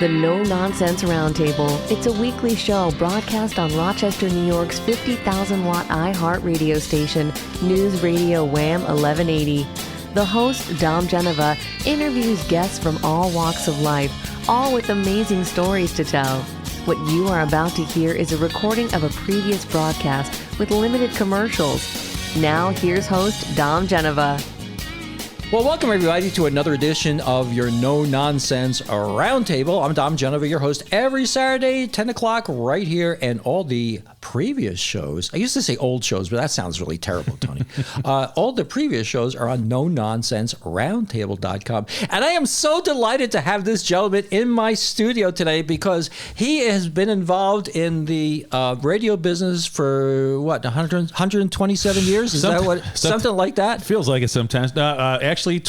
The No Nonsense Roundtable. It's a weekly show broadcast on Rochester, New York's 50,000-watt iHeart radio station, News Radio Wham 1180. The host, Dom Geneva, interviews guests from all walks of life, all with amazing stories to tell. What you are about to hear is a recording of a previous broadcast with limited commercials. Now, here's host, Dom Geneva. Well, welcome everybody to another edition of your No Nonsense Roundtable. I'm Dom Geneva, your host, every Saturday, 10 o'clock, right here, and all the previous shows. I used to say old shows, but that sounds really terrible, Tony. All the previous shows are on NoNonsenseRoundtable.com. And I am so delighted to have this gentleman in my studio today because he has been involved in the radio business for, 127 years? Is that what? Something like that? Feels like it sometimes. Actually,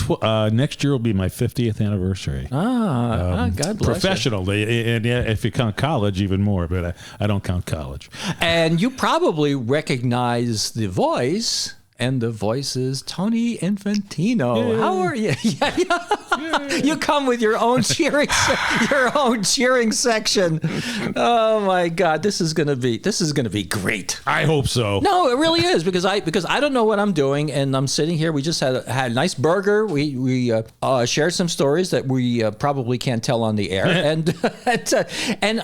next year will be my 50th anniversary. God bless professionally, and yeah, if you count college, even more. But I don't count college. And you probably recognize the voice, and the voice is Tony Infantino. Yeah. How are you? Yeah. You come with your own cheering section. Oh my God, this is gonna be great. I hope so. No, it really is because I don't know what I'm doing, and I'm sitting here. We just had a nice burger. We shared some stories that we probably can't tell on the air, and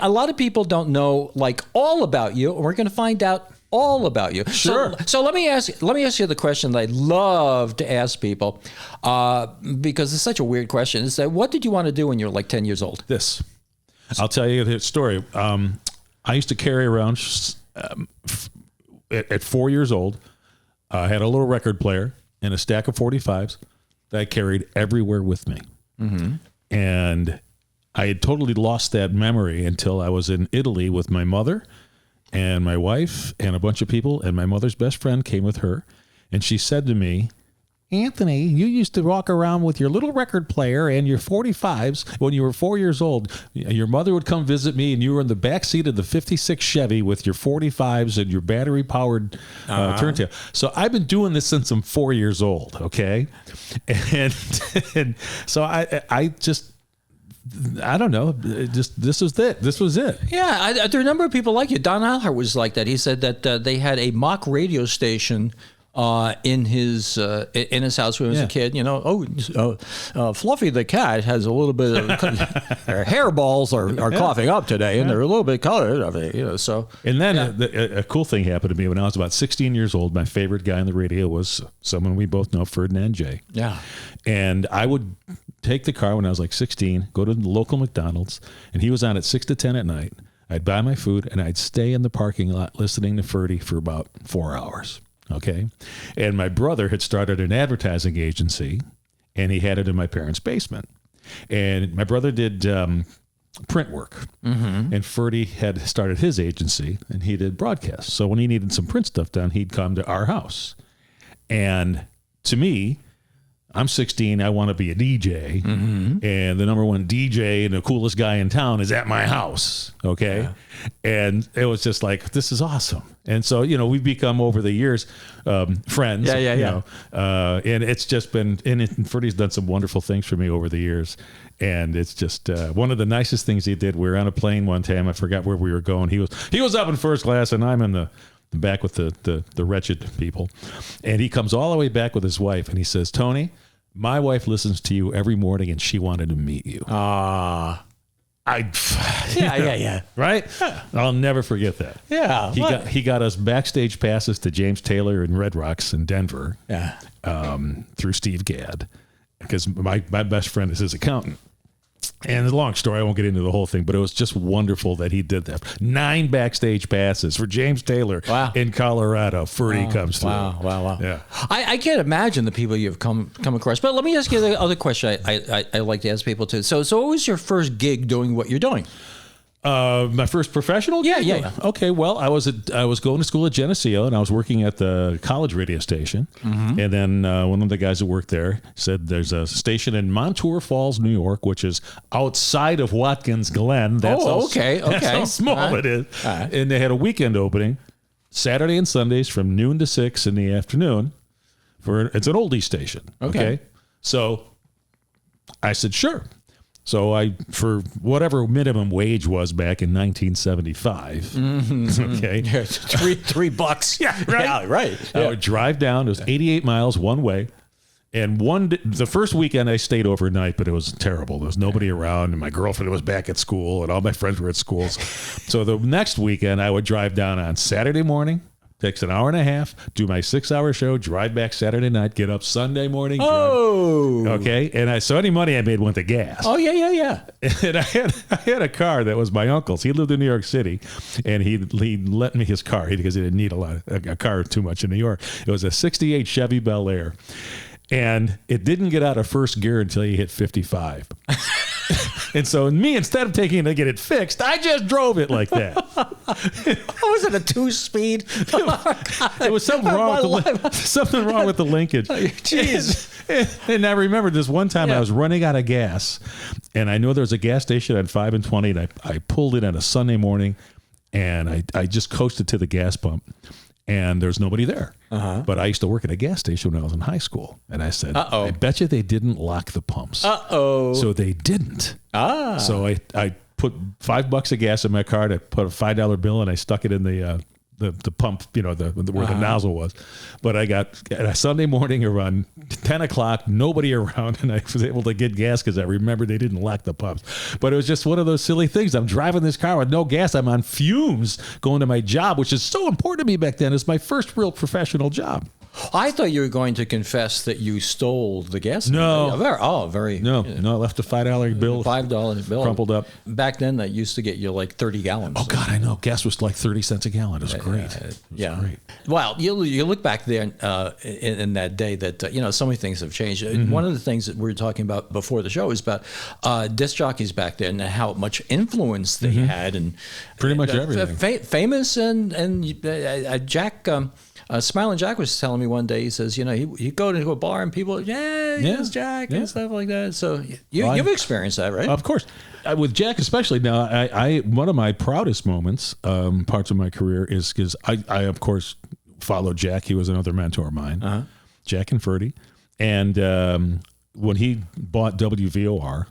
a lot of people don't know all about you. We're gonna find out all about you. Sure. So let me ask you the question that I love to ask people, because it's such a weird question. Is that what did you want to do when you were 10 years old? This. I'll tell you the story. I used to carry around at 4 years old. I had a little record player and a stack of 45s that I carried everywhere with me. Mm-hmm. And I had totally lost that memory until I was in Italy with my mother and my wife and a bunch of people, and my mother's best friend came with her, and she said to me, "Anthony, you used to walk around with your little record player and your 45s when you were 4 years old. Your mother would come visit me, and you were in the back seat of the 56 Chevy with your 45s and your battery-powered turntable." So I've been doing this since I'm 4 years old, okay? And so I don't know. This was it. Yeah, there are a number of people like you. Don Alher was like that. He said that they had a mock radio station in his house when he was a kid. Fluffy the cat has a little bit of her hairballs are coughing up today, and they're a little bit colored. So. And then a cool thing happened to me when I was about 16 years old. My favorite guy on the radio was someone we both know, Ferdinand J. Yeah, and I would take the car when I was 16, go to the local McDonald's, and he was on at 6 to 10 at night. I'd buy my food, and I'd stay in the parking lot listening to Ferdy for about 4 hours, okay? And my brother had started an advertising agency, and he had it in my parents' basement. And my brother did print work, and Ferdy had started his agency, and he did broadcasts. So when he needed some print stuff done, he'd come to our house. And to me, I'm 16, I want to be a DJ, and the number one DJ and the coolest guy in town is at my house, okay? Yeah. And it was just this is awesome. And so, we've become, over the years, friends. Yeah. And it's just been, and Freddie's done some wonderful things for me over the years. And it's just one of the nicest things he did. We were on a plane one time. I forgot where we were going. He was up in first class, and I'm in the back with the wretched people. And he comes all the way back with his wife, and he says, "Tony, my wife listens to you every morning, and she wanted to meet you." Yeah. Right? Yeah. I'll never forget that. Yeah. He got us backstage passes to James Taylor and Red Rocks in Denver. Yeah. Through Steve Gadd, because my best friend is his accountant. And it's a long story. I won't get into the whole thing, but it was just wonderful that he did that. 9 backstage passes for James Taylor in Colorado. Ferdy comes through. Wow. Yeah. I can't imagine the people you've come across. But let me ask you the other question I like to ask people too. So what was your first gig doing what you're doing? My first professional gig? Yeah. Okay, well, I was going to school at Geneseo, and I was working at the college radio station. Mm-hmm. And then one of the guys who worked there said there's a station in Montour Falls, New York, which is outside of Watkins Glen. That's okay. That's how small it is. And they had a weekend opening, Saturday and Sundays from noon to 6 in the afternoon. It's an oldie station. Okay. So I said, sure. So for whatever minimum wage was back in 1975, okay, Yeah, $3. Yeah, right. Yeah, right. I would drive down. It was 88 miles one way. And the first weekend I stayed overnight, but it was terrible. There was nobody around, and my girlfriend was back at school, and all my friends were at schools. So the next weekend I would drive down on Saturday morning. Takes an hour and a half, do my 6-hour show, drive back Saturday night, get up Sunday morning. Okay. And so any money I made went to gas. Oh, yeah. And I had a car that was my uncle's. He lived in New York City, and he lent me his car because he didn't need a car too much in New York. It was a 68 Chevy Bel Air. And it didn't get out of first gear until you hit 55. And so instead of taking it to get it fixed, I just drove it like that. Was it a 2-speed? It was something wrong with the linkage. Jeez. And I remember this one time I was running out of gas, and I know there was a gas station at 5 and 20, and I pulled in on a Sunday morning, and I just coasted to the gas pump. And there's nobody there. But I used to work at a gas station when I was in high school. And I said, I bet you they didn't lock the pumps. So they didn't. So I put $5 of gas in my car. I put a $5 bill and I stuck it in the pump, where the nozzle was. But I got a Sunday morning around 10 o'clock, nobody around, and I was able to get gas because I remembered they didn't lock the pumps. But it was just one of those silly things. I'm driving this car with no gas. I'm on fumes going to my job, which is so important to me back then. It's my first real professional job. I thought you were going to confess that you stole the gas. No. Very. No, I left a $5 bill. $5 bill. Crumpled up. Back then, that used to get you like 30 gallons. Oh, God, I know. Gas was like 30 cents a gallon. It was great. It was great. Well, you look back there in that day that, so many things have changed. One of the things that we were talking about before the show is about disc jockeys back then and how much influence they had. And pretty much everything. Famous and Jack... Smiling Jack was telling me one day, he says, he'd go to a bar and people, yes, Jack, and stuff like that. So you've experienced that, right? Of course. With Jack especially. Now, I one of my proudest moments, parts of my career, is because I, of course, followed Jack. He was another mentor of mine, Jack and Ferdy. And when he bought WVOR,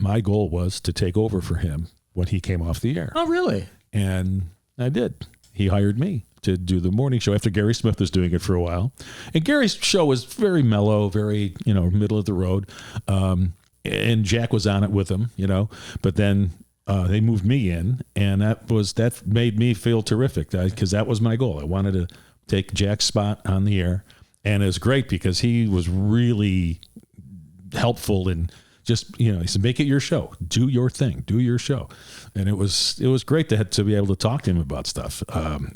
my goal was to take over for him when he came off the air. Oh, really? And I did. He hired me to do the morning show after Gary Smith was doing it for a while. And Gary's show was very mellow, very, middle of the road. And Jack was on it with him, but then they moved me in, and that made me feel terrific because that was my goal. I wanted to take Jack's spot on the air. And it was great because he was really helpful and just, he said, make it your show, do your thing, do your show. And it was great to be able to talk to him about stuff. What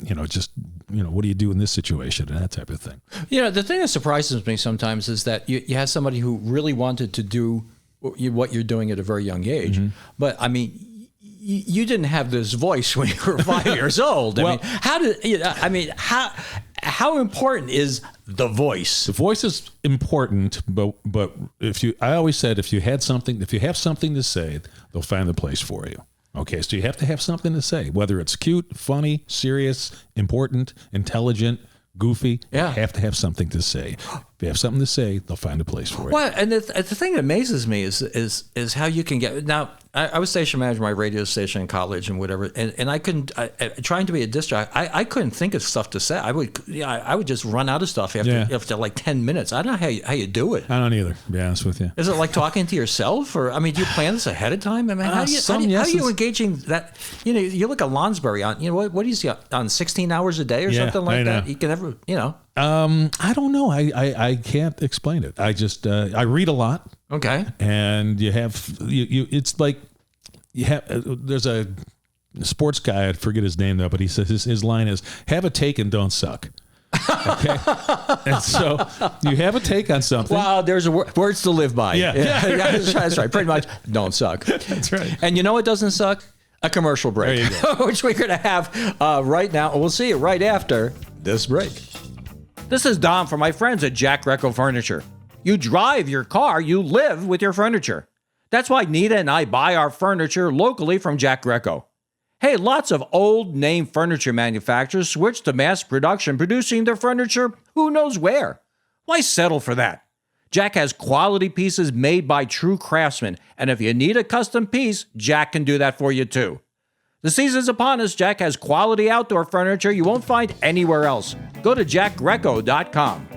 do you do in this situation and that type of thing. The thing that surprises me sometimes is that you have somebody who really wanted to do what you're doing at a very young age. But I mean, you didn't have this voice when you were 5 years old. How important is the voice? The voice is important, but I always said if you have something to say, they'll find the place for you. Okay, so you have to have something to say, whether it's cute, funny, serious, important, intelligent, goofy. You have to have something to say. If you have something to say, they'll find a place for it. Well, and the thing that amazes me is how you can get. Now, I was station manager of my radio station in college and whatever, and I couldn't. Trying to be a disc jockey, I couldn't think of stuff to say. I would just run out of stuff after like 10 minutes. I don't know how you do it. I don't either, to be honest with you. Is it like talking to yourself, or do you plan this ahead of time? I mean, how are you engaging that? You look at Lonsberry on. What do you see on 16 hours a day or something like that? You can never. I don't know. I can't explain it. I just I read a lot. Okay. And you have it's like there's a sports guy, I forget his name though, but he says his line is have a take and don't suck. Okay. And so you have a take on something. Wow, there's words to live by. Yeah. That's right. Pretty much don't suck. That's right. And you know what doesn't suck? A commercial break. There you go. Which we're going to have right now. We'll see you right after this break. This is Dom from my friends at Jack Greco Furniture. You drive your car, you live with your furniture. That's why Nita and I buy our furniture locally from Jack Greco. Hey, lots of old name furniture manufacturers switch to mass production, producing their furniture who knows where. Why settle for that? Jack has quality pieces made by true craftsmen, and if you need a custom piece, Jack can do that for you too. The season's upon us. Jack has quality outdoor furniture you won't find anywhere else. Go to jackgreco.com.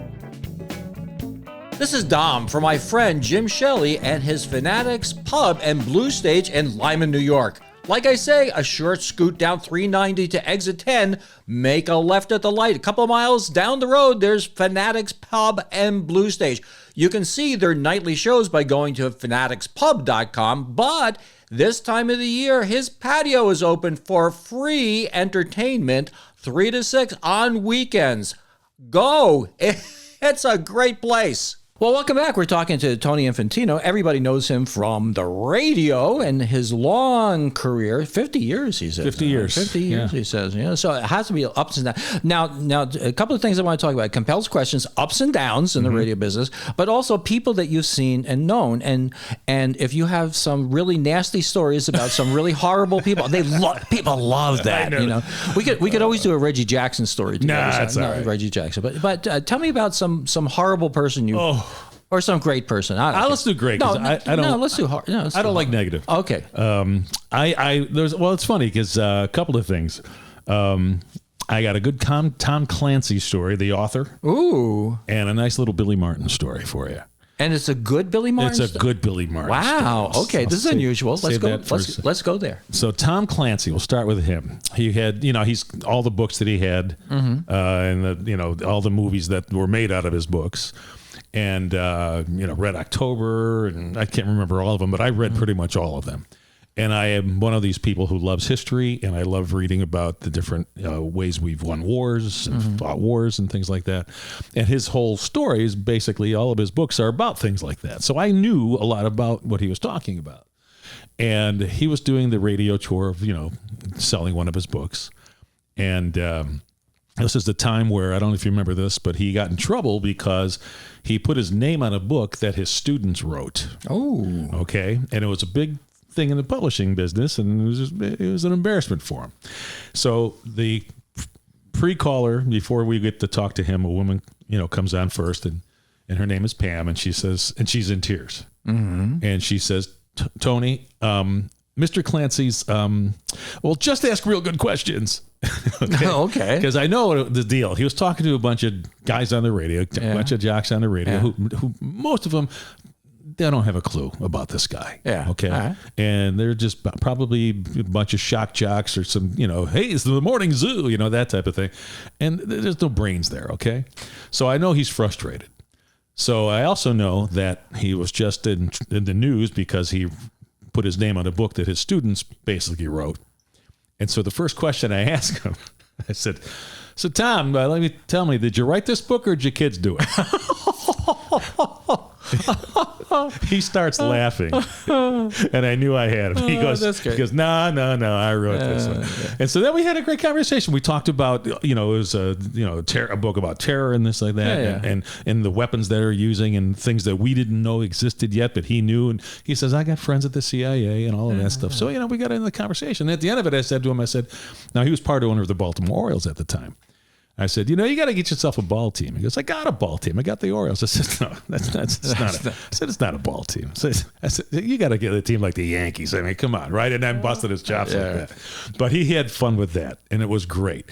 This is Dom for my friend Jim Shelley and his Fanatics Pub and Blue Stage in Lyman, New York. Like I say, a short scoot down 390 to exit 10, make a left at the light. A couple of miles down the road, there's Fanatics Pub and Blue Stage. You can see their nightly shows by going to fanaticspub.com, but this time of the year, his patio is open for free entertainment 3 to 6 on weekends. Go! It's a great place. Well, welcome back. We're talking to Tony Infantino. Everybody knows him from the radio and his long career, 50 years, he says. 50 years. 50 years, he says. Yeah, so it has to be ups and downs. Now, a couple of things I want to talk about. Compels questions, ups and downs in the radio business, but also people that you've seen and known. And if you have some really nasty stories about some really horrible people, people love that. You know, we could always do a Reggie Jackson story together. Nah, that's all right. Reggie Jackson. But tell me about some horrible person you. Or some great person. Let's do great. No, I don't. No, let's do hard. No, I don't like negative. Okay. It's funny because a couple of things. I got a good Tom Clancy story, the author. Ooh. And a nice little Billy Martin story for you. And it's a good Billy Martin. It's a good Billy Martin. Wow. story. Okay. This is unusual. Let's go. Let's go there. So Tom Clancy, we'll start with him. He had, he's all the books that he had, and all the movies that were made out of his books. And, Red October, and I can't remember all of them, but I read pretty much all of them. And I am one of these people who loves history, and I love reading about the different ways we've won wars and fought wars and things like that. And his whole story is basically, all of his books are about things like that. So I knew a lot about what he was talking about. And he was doing the radio tour of, selling one of his books. And this is the time where, I don't know if you remember this, but he got in trouble because he put his name on a book that his students wrote. Oh. Okay. And it was a big thing in the publishing business, and it was an embarrassment for him. So the pre-caller, before we get to talk to him, a woman, comes on first, and her name is Pam, and she says, and she's in tears. Mm-hmm. And she says, Tony, Mr. Clancy's, just ask real good questions. Okay. Because I know the deal. He was talking to a bunch of guys on the radio, a bunch of jocks on the radio, who most of them, they don't have a clue about this guy. Yeah. Okay. Right. And they're just probably a bunch of shock jocks or some, hey, it's the morning zoo, that type of thing. And there's no brains there. Okay. So I know he's frustrated. So I also know that he was just in the news because he put his name on a book that his students basically wrote. And so the first question I asked him, I said, so Tom, tell me, did you write this book or did your kids do it? He starts laughing, and I knew I had him. He goes, no, I wrote this one. Yeah. And so then we had a great conversation. We talked about, it was a book about terror and this like that, and the weapons that are using and things that we didn't know existed yet, but he knew. And he says, I got friends at the CIA and all of that stuff. So, we got into the conversation. And at the end of it, I said to him, now he was part owner of the Baltimore Orioles at the time. I said, you got to get yourself a ball team. He goes, I got a ball team. I got the Orioles. I said, no, that's not. I said, it's not a ball team. I said, you got to get a team like the Yankees. I mean, come on, right? And I busted his chops like that. But he had fun with that, and it was great.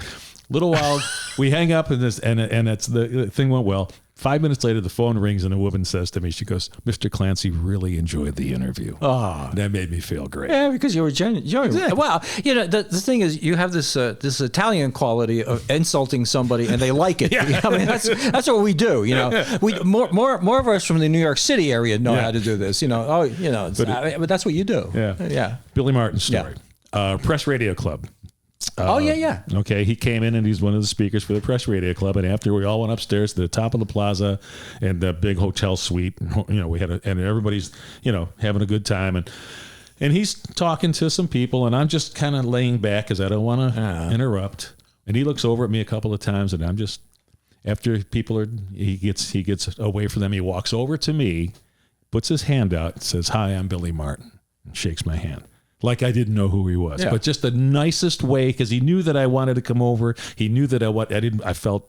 Little while, we hang up, and the thing went well. 5 minutes later, the phone rings, and a woman says to me, she goes, Mr. Clancy really enjoyed the interview. Oh. That made me feel great. Yeah, because you were genuine. Exactly. Well, the thing is, you have this Italian quality of insulting somebody, and they like it. Yeah. I mean, that's what we do. We more of us from the New York City area know how to do this. But that's what you do. Yeah. Billy Martin's story. Press Radio Club. Okay, he came in and he's one of the speakers for the Press Radio Club, and after we all went upstairs to the top of the plaza and the big hotel suite, we had and everybody's having a good time, and he's talking to some people, and I'm just kind of laying back because I don't want to interrupt, and he looks over at me a couple of times, and I'm just after he gets away from them, he walks over to me, puts his hand out, says, "Hi, I'm Billy Martin," and shakes my hand. Like I didn't know who he was, but just the nicest way, because he knew that I wanted to come over. He knew that I felt,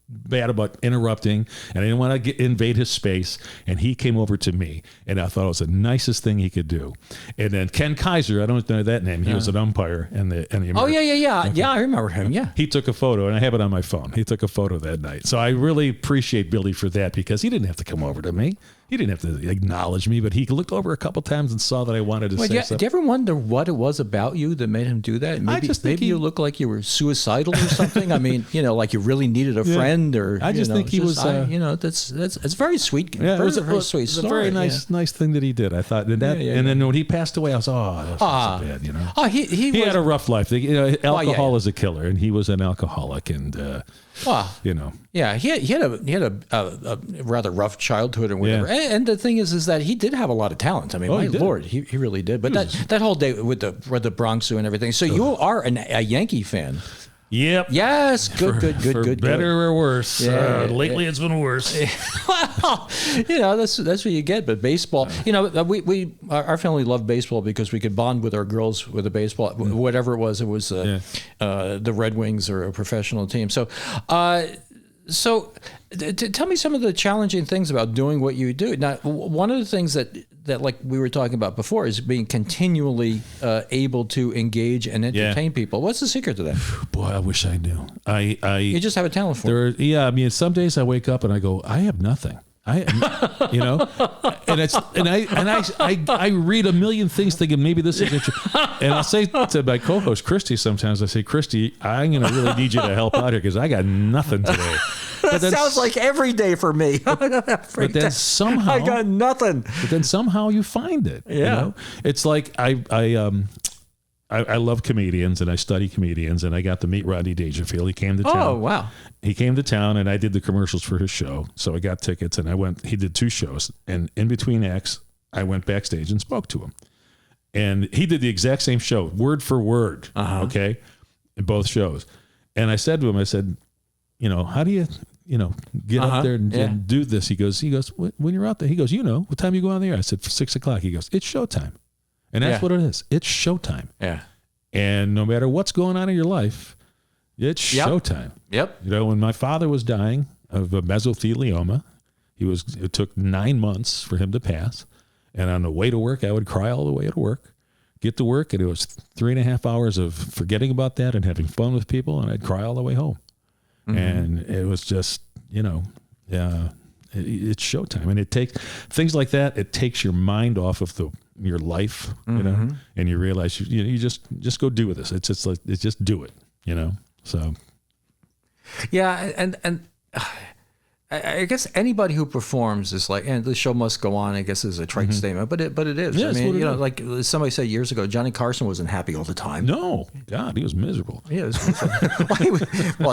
bad about interrupting, and I didn't want to invade his space. And he came over to me, and I thought it was the nicest thing he could do. And then Ken Kaiser, I don't know that name. He was an umpire in the American. Oh yeah. Okay. Yeah, I remember him. Yeah. He took a photo, and I have it on my phone. He took a photo that night. So I really appreciate Billy for that, because he didn't have to come over to me. He didn't have to acknowledge me, but he looked over a couple times and saw that I wanted to say something. Do you ever wonder what it was about you that made him do that? Maybe you look like you were suicidal or something. I mean, like you really needed a friend, or I just think he was. That's very sweet. Yeah, very sweet. It's a very nice thing that he did. I thought, and then when he passed away, I was that's so bad. He had a rough life. Alcohol is a killer, and he was an alcoholic, and. Yeah, he had a rather rough childhood and whatever. Yeah. And the thing is that he did have a lot of talent. I mean, my Lord, he really did. But that whole day with the Bronx Zoo and everything. So you are a Yankee fan. Yep. Yes. Good. Better or worse. Lately, it's been worse. Well, that's what you get. But baseball, our family loved baseball because we could bond with our girls with a baseball, whatever it was. It was the Red Wings or a professional team. So. Tell me some of the challenging things about doing what you do. Now, one of the things that like we were talking about before is being continually able to engage and entertain people. What's the secret to that? Boy, I wish I knew. You just have a talent for it. I mean, some days I wake up and I go, I have nothing. I read a million things thinking maybe this is interesting. And I'll say to my co-host Christy sometimes, I say, Christy, I'm going to really need you to help out here because I got nothing today. That sounds like every day for me. But then somehow I got nothing. But then somehow you find it. Yeah, it's like I love comedians and I study comedians, and I got to meet Rodney Dangerfield. He came to town. Oh, wow. He came to town and I did the commercials for his show. So I got tickets and he did 2 shows. And in between acts, I went backstage and spoke to him. And he did the exact same show, word for word. Okay. In both shows. And I said to him, how do you, get up there and do this? He goes, when you're out there, he goes, what time you go on the air? I said, 6:00. He goes, it's showtime. And that's what it is. It's showtime. Yeah. And no matter what's going on in your life, it's showtime. Yep. When my father was dying of a mesothelioma, it took 9 months for him to pass. And on the way to work, I would cry all the way to work, get to work, and it was 3.5 hours of forgetting about that and having fun with people, and I'd cry all the way home. Mm-hmm. And it was just, it's showtime. And it takes things like that. It takes your mind off of your life, and you realize you just go do this. It's just do it, So. Yeah. And I guess anybody who performs is like, and the show must go on, I guess is a trite statement, but it is. Yeah, I mean, like somebody said years ago, Johnny Carson wasn't happy all the time. No, God, he was miserable. Yeah.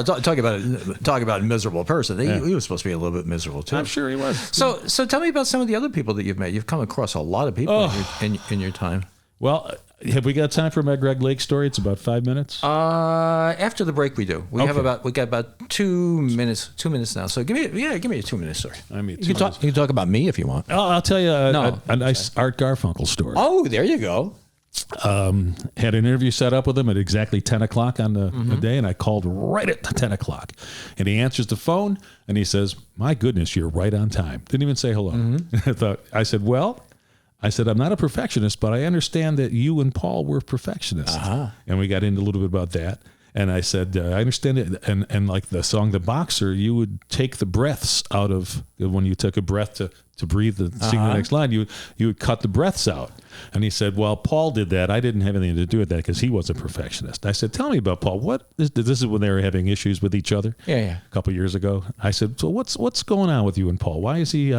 Talk about a miserable person. He was supposed to be a little bit miserable too. I'm sure he was. So tell me about some of the other people that you've met. You've come across a lot of people in your time. Well, have we got time for my Greg Lake story? It's about 5 minutes. After the break, we do. We got about 2 minutes. 2 minutes now. So give me a 2-minute story. You can talk about me if you want. I'll tell you a nice Art Garfunkel story. Oh, there you go. Had an interview set up with him at exactly 10 o'clock on the day, and I called right at 10 o'clock. And he answers the phone, and he says, "My goodness, you're right on time." Didn't even say hello. I said, I'm not a perfectionist, but I understand that you and Paul were perfectionists. And we got into a little bit about that. And I said, I understand it. And like the song The Boxer, you would take the breaths out of, when you took a breath to breathe, sing the next line, you would cut the breaths out. And he said, well, Paul did that. I didn't have anything to do with that because he was a perfectionist. I said, tell me about Paul. This is when they were having issues with each other. Yeah. A couple of years ago. I said, so what's going on with you and Paul? Why is he...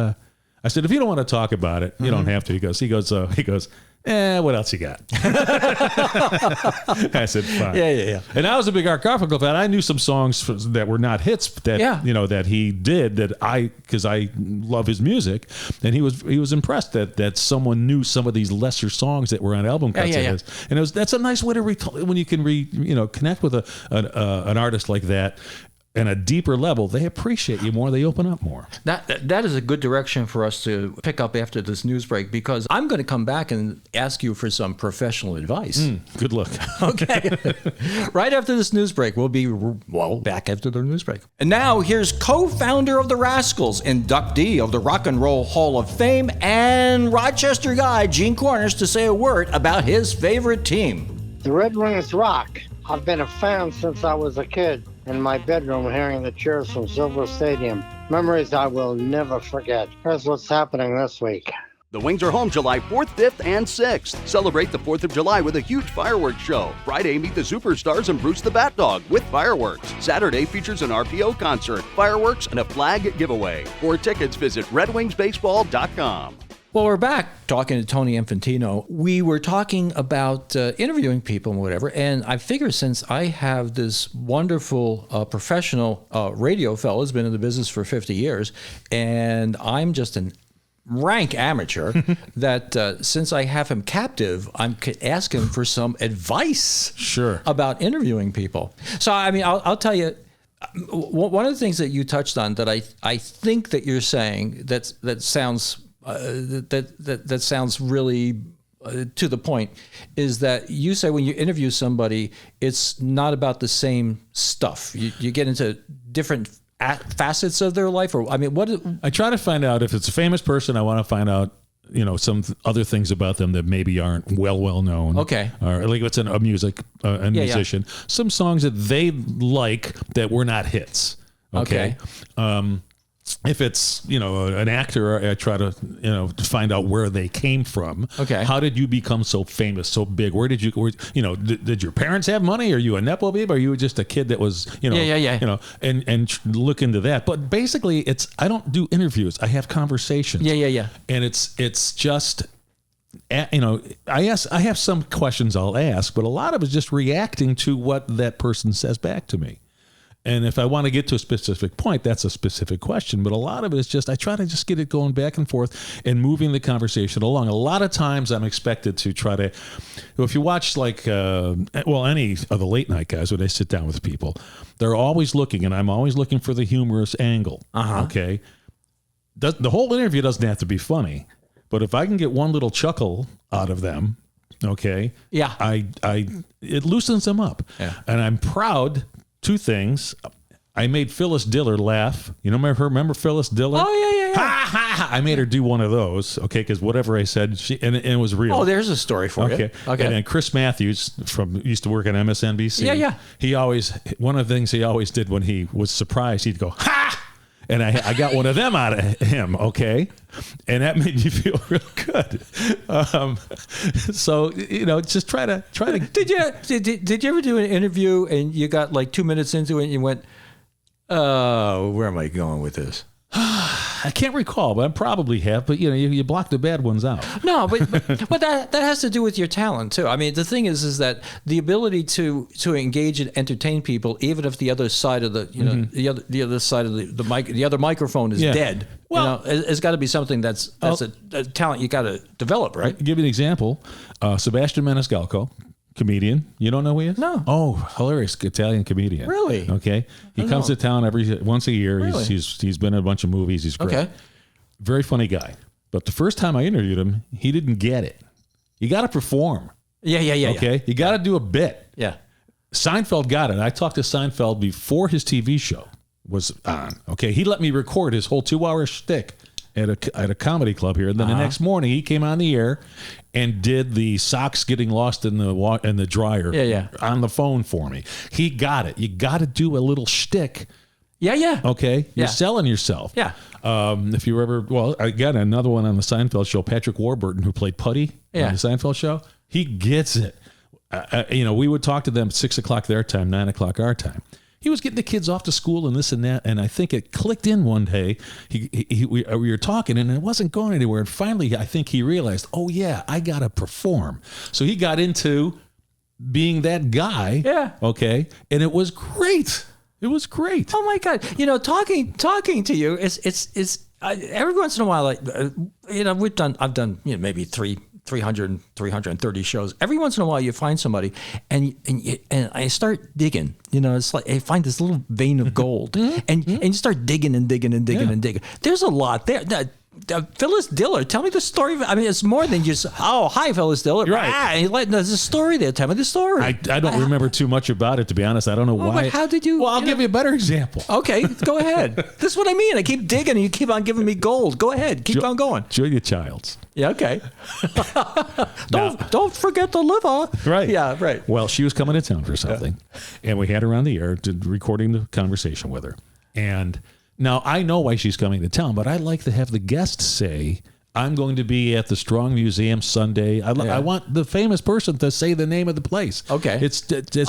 I said, if you don't want to talk about it, you don't have to. He goes, what else you got? I said, fine. Yeah. And I was a big Art Garfunkel fan. I knew some songs that were not hits that he did because I love his music. And he was impressed that someone knew some of these lesser songs that were on album cuts of his. And that's a nice way to when you can connect with an artist like that. and a deeper level, they appreciate you more. They open up more. That is a good direction for us to pick up after this news break, because I'm going to come back and ask you for some professional advice. Good luck. Okay. Right after this news break, we'll be, back after the news break. And now here's co-founder of the Rascals, inductee of the Rock and Roll Hall of Fame, and Rochester guy Gene Cornish to say a word about his favorite team. The Red Wings rock. I've been a fan since I was a kid. In my bedroom hearing the cheers from Silver Stadium. Memories I will never forget. Here's what's happening this week. The Wings are home July 4th, 5th, and 6th. Celebrate the 4th of July with a huge fireworks show. Friday, meet the Superstars and Bruce the Bat Dog with fireworks. Saturday features an RPO concert, fireworks, and a flag giveaway. For tickets, visit redwingsbaseball.com. Well, we're back talking to Tony Infantino. We were talking about interviewing people and whatever, and I figure since I have this wonderful professional radio fellow who's been in the business for 50 years, and I'm just an rank amateur, that since I have him captive, I could ask him for some advice about interviewing people. So, I mean, I'll tell you, one of the things that you touched on that I think that you're saying that sounds... that sounds really to the point, is that you say when you interview somebody, it's not about the same stuff. You get into different facets of their life, or I mean, I try to find out if it's a famous person. I want to find out, some other things about them that maybe aren't well known. Okay. Or like if it's a musician, some songs that they like that were not hits. Okay. If it's, an actor, I try to, to find out where they came from. Okay. How did you become so famous, so big? Where did you, did your parents have money? Are you a Nepo babe? Or are you just a kid that was, and look into that. But basically I don't do interviews. I have conversations. Yeah. And it's just, I have some questions I'll ask, but a lot of it's just reacting to what that person says back to me. And if I want to get to a specific point, that's a specific question. But a lot of it is just, I try to just get it going back and forth and moving the conversation along. A lot of times I'm expected to try to, if you watch any of the late night guys, when they sit down with people, they're always looking, and I'm always looking for the humorous angle. Okay. The whole interview doesn't have to be funny, but if I can get one little chuckle out of them, okay. Yeah. It loosens them up. Yeah. And I'm proud. Two things. I made Phyllis Diller laugh. Remember Phyllis Diller? Oh, yeah. Ha, ha, ha. I made her do one of those, okay, because whatever I said, and it was real. Oh, there's a story for you. Okay. And then Chris Matthews used to work at MSNBC. Yeah. One of the things he always did when he was surprised, he'd go, ha! And I got one of them out of him, okay? And that made me feel real good. So, just try to. Did you ever do an interview and you got like 2 minutes into it and you went, where am I going with this? I can't recall, but I probably have. But you block the bad ones out. No, but that has to do with your talent too. I mean, the thing is that the ability to engage and entertain people, even if the other side of the other side of the mic, the other microphone is dead. Well, it's got to be something that's a talent you got to develop, right? I'll give you an example. Sebastian Maniscalco. Comedian. You don't know who he is? No. Oh, hilarious Italian comedian. Really? Okay. He comes to town once a year. Really? He's been in a bunch of movies. He's great. Okay. Very funny guy. But the first time I interviewed him, he didn't get it. You got to perform. Yeah. Okay. You got to do a bit. Yeah. Seinfeld got it. I talked to Seinfeld before his TV show was on. Okay. He let me record his whole 2-hour shtick at a comedy club here. And then the next morning he came on the air and did the socks getting lost in the dryer on the phone for me. He got it. You got to do a little shtick. Yeah. Okay. You're selling yourself. Yeah. If you ever, I got another one on the Seinfeld show, Patrick Warburton, who played Putty on the Seinfeld show. He gets it. We would talk to them at 6 o'clock their time, 9 o'clock our time. He was getting the kids off to school and this and that, and I think it clicked in one day. We were talking, and it wasn't going anywhere. And finally, I think he realized, oh, yeah, I got to perform. So he got into being that guy. Yeah. Okay. And it was great. It was great. Oh, my God. Talking to you, it's every once in a while, I've done maybe three 300, 330 shows. Every once in a while, you find somebody, and I start digging. It's like I find this little vein of gold, and you start digging and digging and digging and digging. There's a lot there. Phyllis Diller, tell me the story. I mean, it's more than just, oh, hi, Phyllis Diller. Right. There's a story there. Tell me the story. I don't remember too much about it, to be honest. I don't know why. But how did you? Well, I'll give you a better example. Okay, go ahead. This is what I mean. I keep digging, and you keep on giving me gold. Go ahead. Keep on going. Julia Childs. Yeah, okay. Don't forget the liver. Right. Yeah, right. Well, she was coming to town for something, and we had her on the air recording the conversation with her. And now I know why she's coming to town, but I like to have the guests say, I'm going to be at the Strong Museum Sunday. I want the famous person to say the name of the place. Okay. It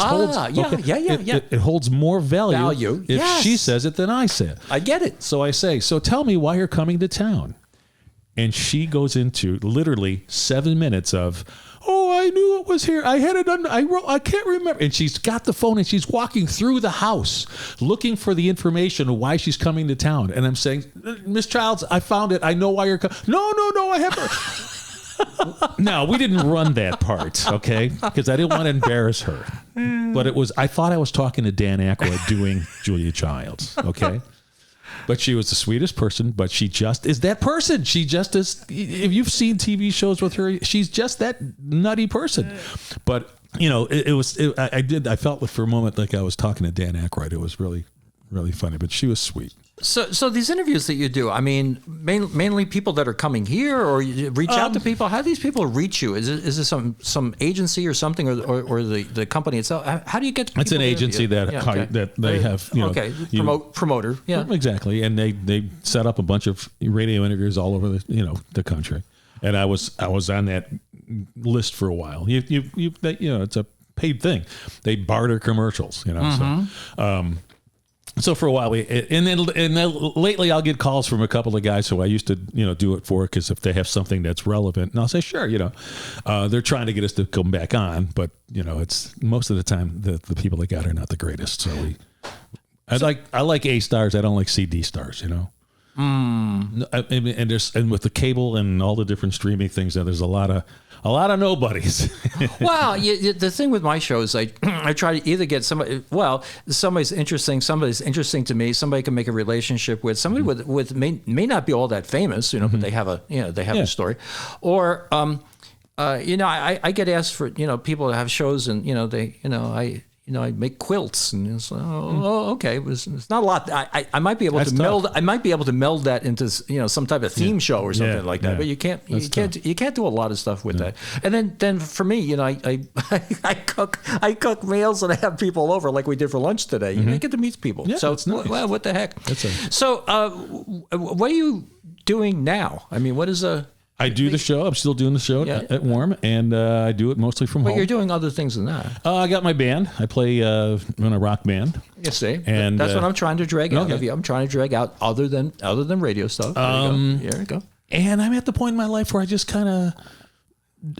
holds more value if she says it than I say it. I get it. So I say, so tell me why you're coming to town. And she goes into literally 7 minutes of, oh, I knew it was here. I had it on. I can't remember. And she's got the phone and she's walking through the house looking for the information of why she's coming to town. And I'm saying, Miss Childs, I found it. I know why you're coming. No, I haven't. No, we didn't run that part, okay? Because I didn't want to embarrass her. But I thought I was talking to Dan Aykroyd doing Julia Childs, okay? But she was the sweetest person, but she just is that person. She just is. If you've seen TV shows with her, she's just that nutty person. But, I felt for a moment like I was talking to Dan Aykroyd. It was really, really funny, but she was sweet. So these interviews that you do, I mean, mainly people that are coming here, or you reach out to people. How do these people reach you? Is it some agency or something, or the company itself? How do you get? It's an agency that they have. Promoter. Yeah, exactly. And they set up a bunch of radio interviews all over the country. And I was on that list for a while. It's a paid thing. They barter commercials. So for a while, and then lately I'll get calls from a couple of guys who I used to, do it for, because if they have something that's relevant, and I'll say, sure, they're trying to get us to come back on, but it's most of the time the people that got are not the greatest. So I like A stars. I don't like CD stars, And with the cable and all the different streaming things, there's a lot of nobodies. Well, the thing with my shows, I try to either get somebody. Well, somebody's interesting to me. Somebody can make a relationship with somebody with may not be all that famous, but they have a story, or I get asked for people that have shows, and I make quilts, and it's like, okay. It's not a lot. I might be able to meld. I might be able to meld that into some type of theme show or something like that. But you can't do a lot of stuff with that. And then for me, I cook meals and I have people over like we did for lunch today. You get to meet people. Yeah, so nice. Well, what the heck? So what are you doing now? I mean, what is I do the show. I'm still doing the show at Warm, and I do it mostly from home. But you're doing other things than that. I got my band. I play in a rock band. You see, and that's what I'm trying to drag out of you. I'm trying to drag out other than radio stuff. There you go. And I'm at the point in my life where I just kind of,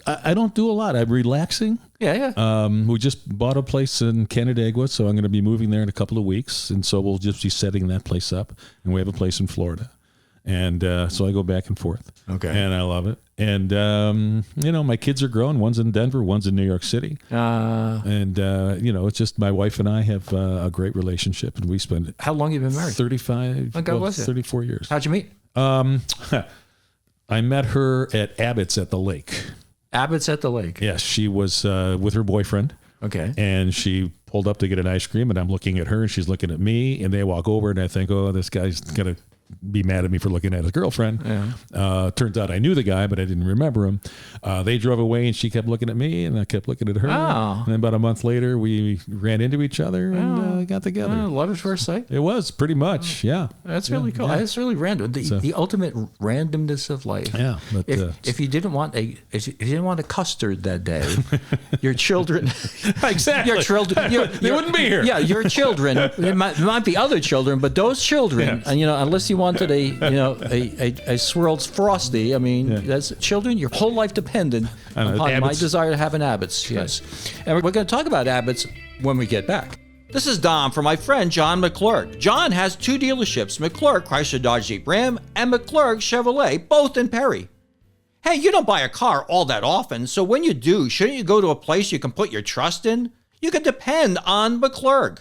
I don't do a lot. I'm relaxing. Yeah. We just bought a place in Canandaigua, so I'm going to be moving there in a couple of weeks, and so we'll just be setting that place up. And we have a place in Florida. And so I go back and forth. Okay. And I love it. And, my kids are grown. One's in Denver. One's in New York City. And, it's just my wife and I have a great relationship. And we spend... How long have you been married? 34 years. How'd you meet? I met her at Abbott's at the Lake. Abbott's at the Lake? Yes. She was with her boyfriend. Okay. And she pulled up to get an ice cream. And I'm looking at her and she's looking at me. And they walk over and I think, oh, this guy's going to be mad at me for looking at his girlfriend. Yeah. Turns out I knew the guy, but I didn't remember him. They drove away and she kept looking at me and I kept looking at her. Oh. And then about a month later, we ran into each other and got together. Love at first sight. It was pretty much. Yeah. That's really cool. Yeah. That's really random. The ultimate randomness of life. Yeah. But, if you didn't want a custard that day, your children, exactly. Your children, you wouldn't be here. Yeah. Your children, there might be other children, but those children, unless you wanted a swirled Frosty. I mean, that's children. Your whole life dependent upon my desire to have an Abbott's. Yes, and we're going to talk about Abbott's when we get back. This is Dom for my friend John McClurg. John has two dealerships: McClurg Chrysler Dodge Jeep Ram and McClurg Chevrolet, both in Perry. Hey, you don't buy a car all that often, so when you do, shouldn't you go to a place you can put your trust in? You can depend on McClurg.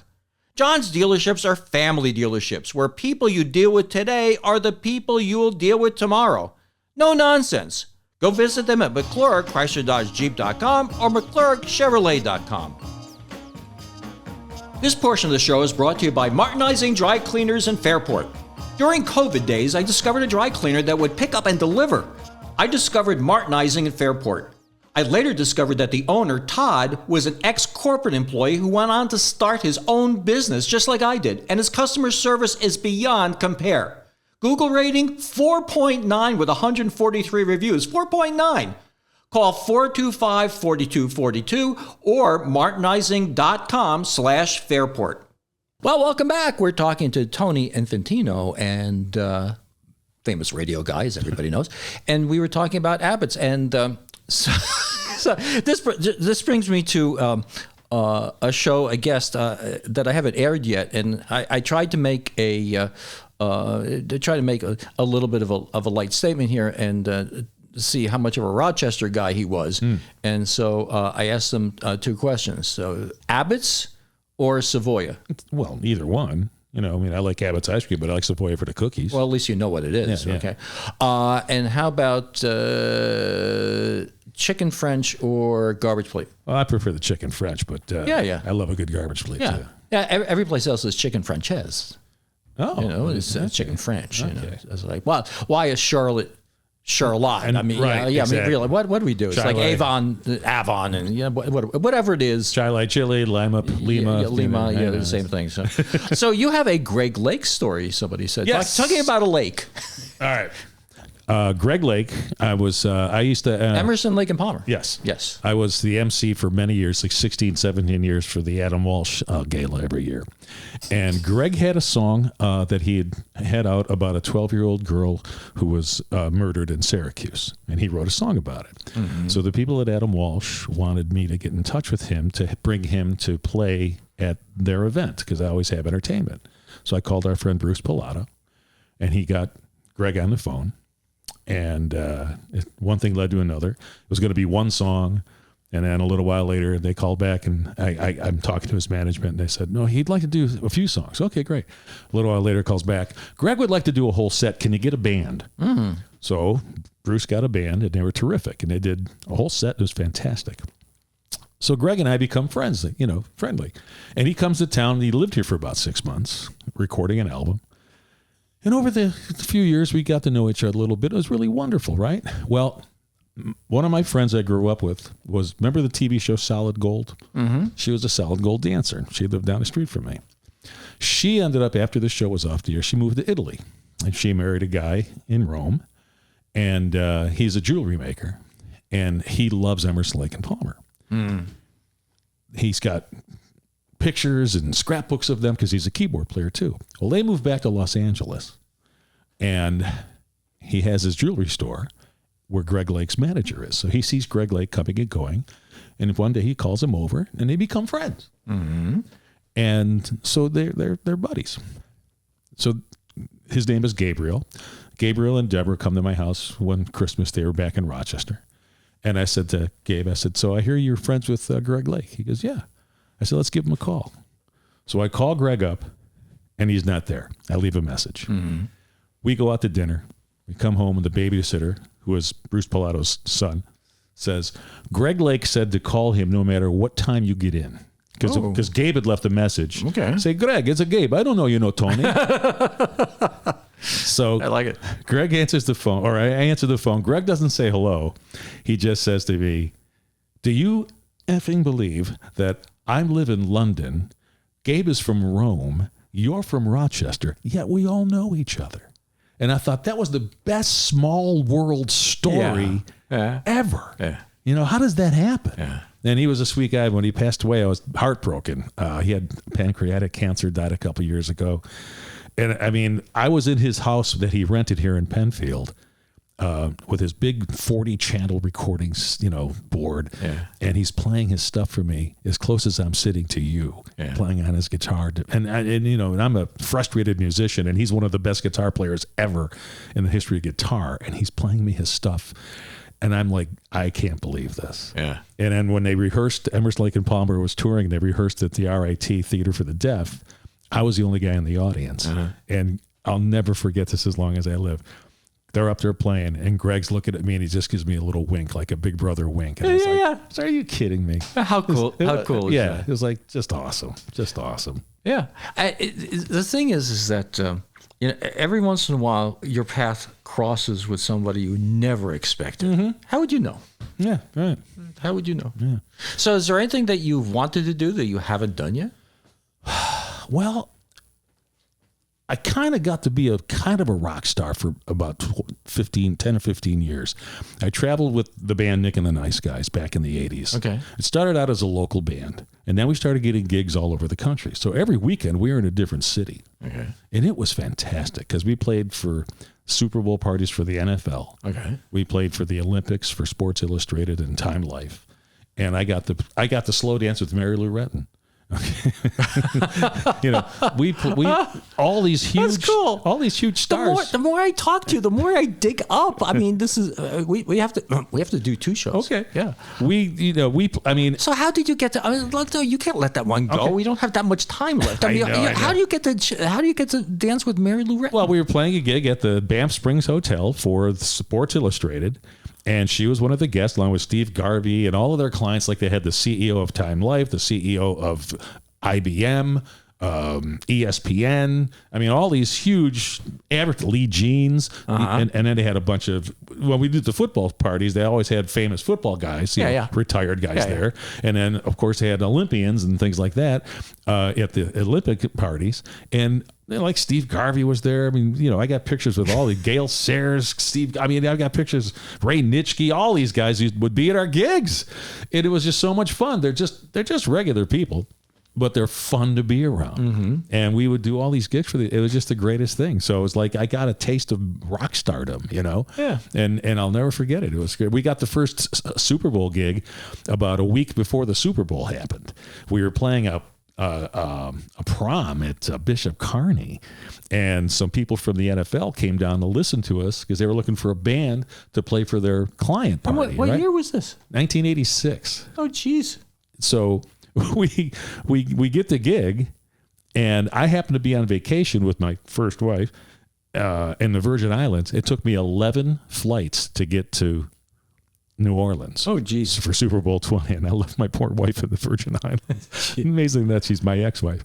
John's dealerships are family dealerships where people you deal with today are the people you will deal with tomorrow. No nonsense. Go visit them at McClurg, ChryslerDodgeJeep.com or McClurgChevrolet.com. This portion of the show is brought to you by Martinizing Dry Cleaners in Fairport. During COVID days, I discovered a dry cleaner that would pick up and deliver. I discovered Martinizing in Fairport. I later discovered that the owner, Todd, was an ex-corporate employee who went on to start his own business just like I did, and his customer service is beyond compare. Google rating, 4.9 with 143 reviews, 4.9. Call 425-4242 or martinizing.com/Fairport. Well, welcome back. We're talking to Tony Infantino and famous radio guy, as everybody knows. And we were talking about Abbott's. And so this brings me to a show, a guest that I haven't aired yet. And I tried to make a little bit of a light statement here and see how much of a Rochester guy he was. And so I asked him two questions. So Abbott's or Savoia? Well, either one. You know, I mean, I like Abbott's ice cream, but I like Savoia for the cookies. Well, at least you know what it is. Yeah, okay. Yeah. And how about chicken French or garbage plate? Well, I prefer the chicken French, but I love a good garbage plate too. Yeah, every place else is chicken Frances. Oh, you know, it's chicken French. Okay. You know, it's like, well, why is Charlotte? I mean, right, exactly. I mean, really, what do we do? It's like Avon, and whatever it is. Chile, Chile, Lima, the same thing. So, so you have a Greg Lake story. Somebody said, yes. Talking about a lake. All right. Greg Lake, I used to... Emerson, Lake and Palmer. Yes. I was the MC for many years, like 16, 17 years for the Adam Walsh Gala every year. And Greg had a song that he had out about a 12-year-old girl who was murdered in Syracuse. And he wrote a song about it. Mm-hmm. So the people at Adam Walsh wanted me to get in touch with him to bring him to play at their event, because I always have entertainment. So I called our friend Bruce Pilato, and he got Greg on the phone. And one thing led to another. It was going to be one song, and then a little while later, they called back, and I'm talking to his management, and they said, no, he'd like to do a few songs. Okay, great. A little while later, calls back, Greg would like to do a whole set. Can you get a band? Mm-hmm. So Bruce got a band, and they were terrific, and they did a whole set. It was fantastic. So Greg and I become friends, friendly. And he comes to town, and he lived here for about 6 months, recording an album. And over the few years, we got to know each other a little bit. It was really wonderful, right? Well, one of my friends I grew up with remember the TV show Solid Gold? Mm-hmm. She was a Solid Gold dancer. She lived down the street from me. She ended up, after the show was off the air, she moved to Italy. And she married a guy in Rome. And he's a jewelry maker. And he loves Emerson, Lake and Palmer. Mm. He's got pictures and scrapbooks of them because he's a keyboard player too. Well, they moved back to Los Angeles, and he has his jewelry store where Greg Lake's manager is. So he sees Greg Lake coming and going, and one day he calls him over, and they become friends. Mm-hmm. And so they're buddies. So his name is Gabriel. Gabriel and Deborah come to my house one Christmas. They were back in Rochester, and I said to Gabe, so I hear you're friends with Greg Lake. He goes, yeah. I said, let's give him a call. So I call Greg up, and he's not there. I leave a message. Mm-hmm. We go out to dinner. We come home, and the babysitter, who is Bruce Pilato's son, says, Greg Lake said to call him no matter what time you get in. Because Gabe had left a message. Okay. Say, Greg, it's a Gabe. I don't know you know Tony. So I like it. Greg answers the phone, or I answer the phone. Greg doesn't say hello. He just says to me, do you effing believe that I live in London, Gabe is from Rome, you're from Rochester, yet we all know each other? And I thought that was the best small world story ever. Yeah. You know, how does that happen? Yeah. And he was a sweet guy. When he passed away, I was heartbroken. He had pancreatic cancer, died a couple years ago. And I mean, I was in his house that he rented here in Penfield, with his big 40-channel recordings, board, and he's playing his stuff for me as close as I'm sitting to you, playing on his guitar. And I'm a frustrated musician, and he's one of the best guitar players ever in the history of guitar, and he's playing me his stuff. And I'm like, I can't believe this. Yeah. And then when they rehearsed, Emerson, Lake and Palmer was touring, they rehearsed at the RIT Theater for the Deaf. I was the only guy in the audience. And I'll never forget this as long as I live. They're up there playing, and Greg's looking at me, and he just gives me a little wink, like a big brother wink. And I was like, are you kidding me? How cool! How cool! Yeah, is that? it was like just awesome. Yeah. The thing is that every once in a while your path crosses with somebody you never expected. How would you know? Yeah, right. How would you know? Yeah. So, is there anything that you've wanted to do that you haven't done yet? Well, I kind of got to be a rock star for about 10 or 15 years. I traveled with the band Nick and the Nice Guys back in the 80s. Okay. It started out as a local band, and then we started getting gigs all over the country. So every weekend we were in a different city. Okay. And it was fantastic because we played for Super Bowl parties for the NFL. Okay. We played for the Olympics for Sports Illustrated and Time Life. And I got the slow dance with Mary Lou Retton. We all these huge, that's cool. All these huge stars. The more I talk to you, the more I dig up. I mean, this is we have to do 2 shows. Okay, yeah. So how did you get to? I mean, look, no, you can't let that one go. Okay. We don't have that much time left. I mean, I know. how do you get to dance with Mary Lou Retton? Well, we were playing a gig at the Banff Springs Hotel for Sports Illustrated. And she was one of the guests, along with Steve Garvey and all of their clients. Like they had the CEO of Time Life, the CEO of IBM, ESPN. I mean, all these huge Lee Jeans. And then they had a bunch of, when we did the football parties, they always had famous football guys, retired guys there. And then, of course, they had Olympians and things like that at the Olympic parties. And like Steve Garvey was there. I mean, I got pictures with all the Gail Sayers, I've got pictures, Ray Nitschke, all these guys who would be at our gigs. And it was just so much fun. They're just regular people, but they're fun to be around. And we would do all these gigs it was just the greatest thing. So it was like, I got a taste of rock stardom, Yeah. And I'll never forget it. It was good. We got the first Super Bowl gig about a week before the Super Bowl happened. We were playing a prom at Bishop Kearney, and some people from the NFL came down to listen to us because they were looking for a band to play for their client party. What year was this? 1986. Oh, geez. So we get the gig, and I happened to be on vacation with my first wife in the Virgin Islands. It took me 11 flights to get to New Orleans. Oh, geez. For Super Bowl 20, and I left my poor wife in the Virgin Islands. Amazing that she's my ex-wife.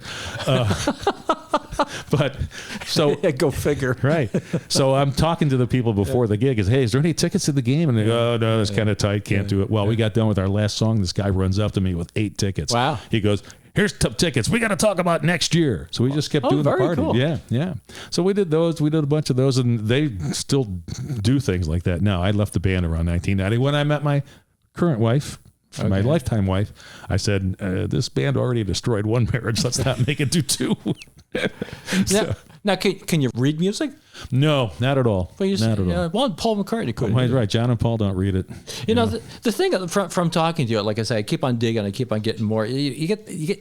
But so go figure. Right. So I'm talking to the people before the gig. Hey, is there any tickets to the game? And they go, oh no, that's kind of tight. Can't do it. Well, we got done with our last song. This guy runs up to me with 8 tickets. Wow. He goes, here's tickets. We got to talk about next year. So we just kept doing the party. Cool. Yeah. So we did those. We did a bunch of those, and they still do things like that now. I left the band around 1990 when I met my current wife. My lifetime wife. I said, this band already destroyed one marriage. Let's not make it do 2. Now, can you read music? No, not at all. Well, not at all. Well, Paul McCartney could. Right. John and Paul don't read it. The thing from talking to you, like I said, I keep on digging. I keep on getting more. You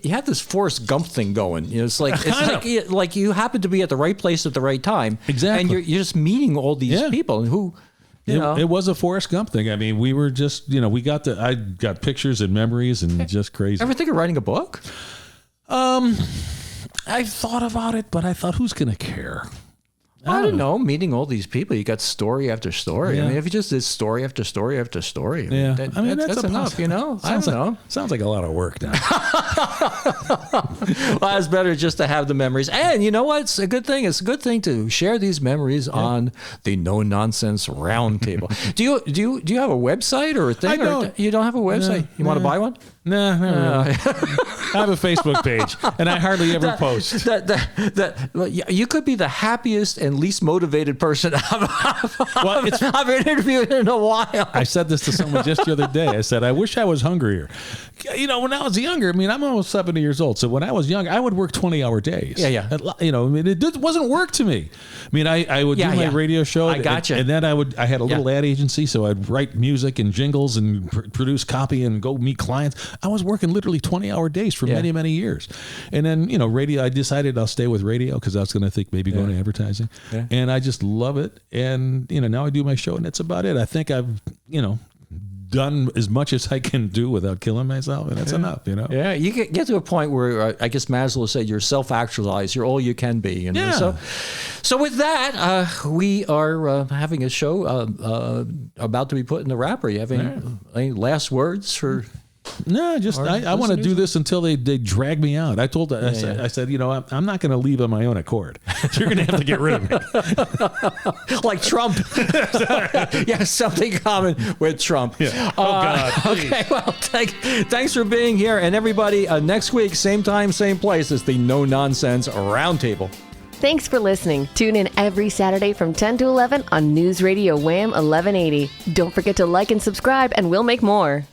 have this Forrest Gump thing going. It's like you happen to be at the right place at the right time. Exactly. And you're just meeting all these people and who. It was a Forrest Gump thing. I mean, we were just, I got pictures and memories and just crazy. Ever think of writing a book? I thought about it, but I thought, who's going to care? I don't know. Meeting all these people, you got story after story. Yeah. I mean, if you just did story after story after story, that's enough. I don't know. Sounds like a lot of work now. Well, it's better just to have the memories. And you know what? It's a good thing. It's a good thing to share these memories on the No Nonsense Roundtable. Do you have a website or a thing? I don't. You don't have a website? You want to buy one? No, not really. I have a Facebook page, and I hardly ever post. You could be the happiest and least motivated person I've interviewed in a while. I said this to someone just the other day. I said, I wish I was hungrier. When I was younger, I'm almost 70 years old. So when I was young, I would work 20-hour days. Yeah. It wasn't work to me. I would do my radio show. I gotcha. And then I had a little ad agency, so I'd write music and jingles and produce copy and go meet clients. I was working literally 20-hour days for many, many years. And then, radio, I decided I'll stay with radio because I was going to think maybe going to advertising. and I just love it. And, now I do my show, and that's about it. I think I've, done as much as I can do without killing myself, and that's enough, Yeah, you get to a point where I guess Maslow said you're self-actualized, you're all you can be. So with that, we are having a show about to be put in the wrapper. You have any last words for? No, just I want to do this until they drag me out. I told I said, I'm not going to leave on my own accord. You're going to have to get rid of me. Like Trump. Yeah, something common with Trump. Yeah. Oh God. Okay, well, thanks for being here, and everybody. Next week, same time, same place. It's the No Nonsense Roundtable. Thanks for listening. Tune in every Saturday from 10 to 11 on News Radio Wham 1180. Don't forget to like and subscribe, and we'll make more.